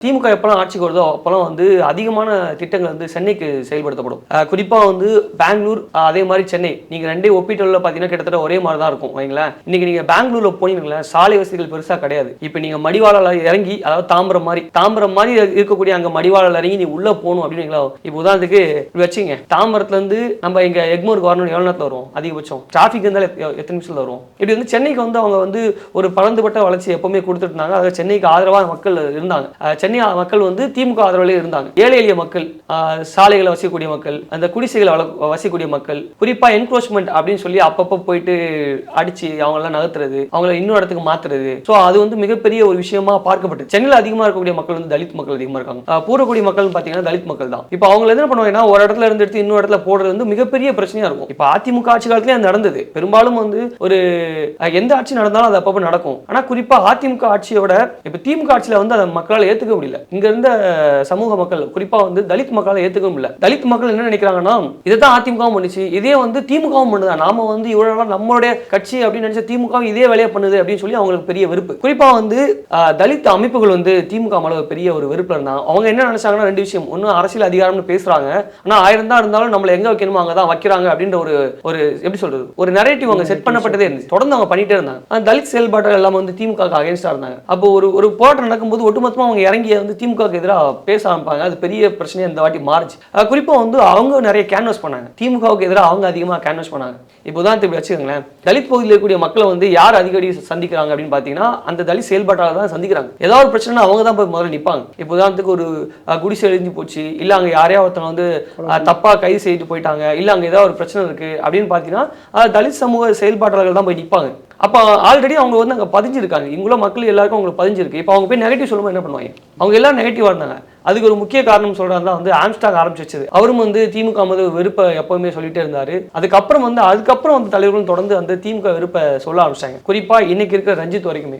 திமுக எப்பெல்லாம் ஆட்சிக்கு வருதோ அப்பெல்லாம் வந்து அதிகமான திட்டங்கள் வந்து சென்னைக்கு செயல்படுத்தப்படும். குறிப்பாக வந்து பெங்களூர், அதே மாதிரி சென்னை, நீங்கள் ரெண்டே ஒப்பீட்டளவில் பார்த்தீங்கன்னா கிட்டத்தட்ட ஒரே மாதிரி தான் இருக்கும் வைங்களேன். இன்னைக்கு நீங்கள் பெங்களூரில் போனீங்களேன், சாலை வசதிகள் பெருசாக கிடையாது. இப்போ நீங்கள் மடிவாளால் இறங்கி, அதாவது தாம்பரம் மாதிரி இருக்கக்கூடிய அங்கே மடிவாளால் இறங்கி நீ உள்ளே போகணும் அப்படின்னு இப்போ உதாரணத்துக்கு வச்சுங்க, தாம்பரத்துலேருந்து நம்ம இங்கே எக்மோருக்கு வரணும், எவ்வளோ நேரத்தில் வரும் அதிகபட்சம்? டிராஃபிக் இருந்தாலும் எத்தனை நிமிஷத்தில் வரும்? இப்படி வந்து சென்னைக்கு வந்து அவங்க வந்து ஒரு பறந்துபட்ட வளர்ச்சி எப்பவுமே கொடுத்துட்டு இருந்தாங்க. அதாவது சென்னைக்கு ஆதரவாக மக்கள் இருந்தாங்க. சென்னை மக்கள் வந்து திமுக ஆதரவுல இருந்தாங்க. ஏழை எளிய மக்கள், சாலைகளை வசிக்கக்கூடிய மக்கள், அந்த குடிசைகளை வசிக்கக்கூடிய மக்கள், குறிப்பா என்க்ரோச்மெண்ட் அப்படின்னு சொல்லி அப்பப்போ போயிட்டு அடிச்சு அவங்களெல்லாம் நகர்த்துறது, அவங்கள இன்னொரு இடத்துக்கு மாத்துறது. ஸோ அது வந்து மிகப்பெரிய ஒரு விஷயமா பார்க்கப்பட்டு சென்னையில் அதிகமாக இருக்கக்கூடிய மக்கள் வந்து தலித் மக்கள் அதிகமாக இருக்காங்க. பூரக்குடி மக்கள் பார்த்தீங்கன்னா தலித் மக்கள் தான். இப்போ அவங்க என்ன பண்ணுவாங்கன்னா, ஒரு இடத்துல இருந்து எடுத்து இன்னொரு இடத்துல போடுறது வந்து மிகப்பெரிய பிரச்சனையா இருக்கும். இப்போ அதிமுக ஆட்சி காலத்திலே அது நடந்தது. பெரும்பாலும் வந்து ஒரு எந்த ஆட்சி நடந்தாலும் அது அப்பப்போ நடக்கும். ஆனா குறிப்பா அதிமுக ஆட்சியோட இப்போ திமுக ஆட்சியில வந்து அதை மக்களால் ஏற்றுக்க முடியல. இங்க இருந்த சமூக மக்கள், குறிப்பா வந்து தலித் மக்களால் ஏத்துக்கவும் இல்லை. தலித் மக்கள் என்ன நினைக்கிறாங்கன்னா, இதுதான் அதிமுகவும் பண்ணுச்சு, இதே வந்து திமுகவும் பண்ணுதா, நாம வந்து இவ்வளவு நம்மளுடைய கட்சி அப்படின்னு நினைச்ச திமுக இதே வேலையை பண்ணுது அப்படின்னு சொல்லி அவங்களுக்கு பெரிய வெறுப்பு. குறிப்பா வந்து தலித் அமைப்புகள் வந்து திமுக மேல பெரிய ஒரு வெறுப்புல இருந்தாங்க. அவங்க என்ன நினைச்சாங்கன்னா, ரெண்டு விஷயம். ஒன்னு, அரசியல் அதிகாரம்னு பேசுறாங்க, ஆனா 1000 தான் இருந்தாலும் நம்மள எங்க வைக்கணுமோ அங்கதான் வைக்கிறாங்க அப்படின்ற ஒரு எப்படி சொல்றது, ஒரு நரேட்டிவ் அவங்க செட் பண்ணப்பட்டதே இருந்துச்சு. தொடர்ந்து அவங்க பண்ணிட்டே இருந்தாங்க. தலித் செயல்பாடுகள் எல்லாம் வந்து திமுக அகைன்ஸ்டா இருந்தாங்க. அப்போ ஒரு போராட்டம் நடக்கும்போது ஒட்டுமொத்தமா அவங்க இறங்கி வந்து திமுக எதிராக பேச ஆரம்பிப்பாங்க. அது பெரிய பிரச்சனையா இந்த வாட்டி மாறுச்சு. குறிப்பா வந்து அவங்க நிறைய கேன்வாஸ் பண்ணாங்க, திமுகவுக்கு எதிராக அவங்க அதிகமாக கேன்வாஸ் பண்ணாங்க. இப்போ உதாரணத்துக்கு வச்சுக்கோங்களேன், தலித் பகுதியில் இருக்கக்கூடிய மக்களை வந்து யார் அடிக்கடி சந்திக்கிறாங்க அப்படின்னு பார்த்தீங்கன்னா, அந்த தலித் செயல்பாட்டாளர் தான் சந்திக்கிறாங்க. ஏதாவது ஒரு பிரச்சனை அவங்க தான் போய் முதல்ல நிற்பாங்க. இப்போ உதாரணத்துக்கு ஒரு குடிசை எழுந்து போச்சு, இல்லை அங்கே யாரையா ஒருத்தவங்க வந்து தப்பா கைது செய்துட்டு போயிட்டாங்க, இல்லை அங்கே ஏதாவது ஒரு பிரச்சனை இருக்கு அப்படின்னு பார்த்தீங்கன்னா, தலித் சமூக செயல்பாட்டாளர்கள் தான் போய் நிற்பாங்க. அப்போ ஆல்ரெடி அவங்க வந்து அங்கே பதிஞ்சிருக்காங்க. இங்குள்ள மக்கள் எல்லாருக்கும் அவங்களுக்கு பதிஞ்சிருக்கு. இப்போ அவங்க போய் நெகட்டிவ் சொல்லும்போது என்ன பண்ணுவாங்க? அவங்க எல்லாம் நெகட்டிவாக இருந்தாங்க. அதுக்கு ஒரு முக்கிய காரணம் சொல்றாருன்னா வந்து ஆம்ஸ்டாங் ஆரம்பிச்சு வச்சது. அவரும் வந்து திமுக வந்து வெறுப்பை எப்பவுமே சொல்லிட்டே இருந்தாரு. அதுக்கப்புறம் வந்து தலைவர்களும் தொடர்ந்து அந்த திமுக வெறுப்பை சொல்ல ஆரம்பிச்சாங்க. குறிப்பா இன்னைக்கு இருக்கிற ரஞ்சித் வரைக்குமே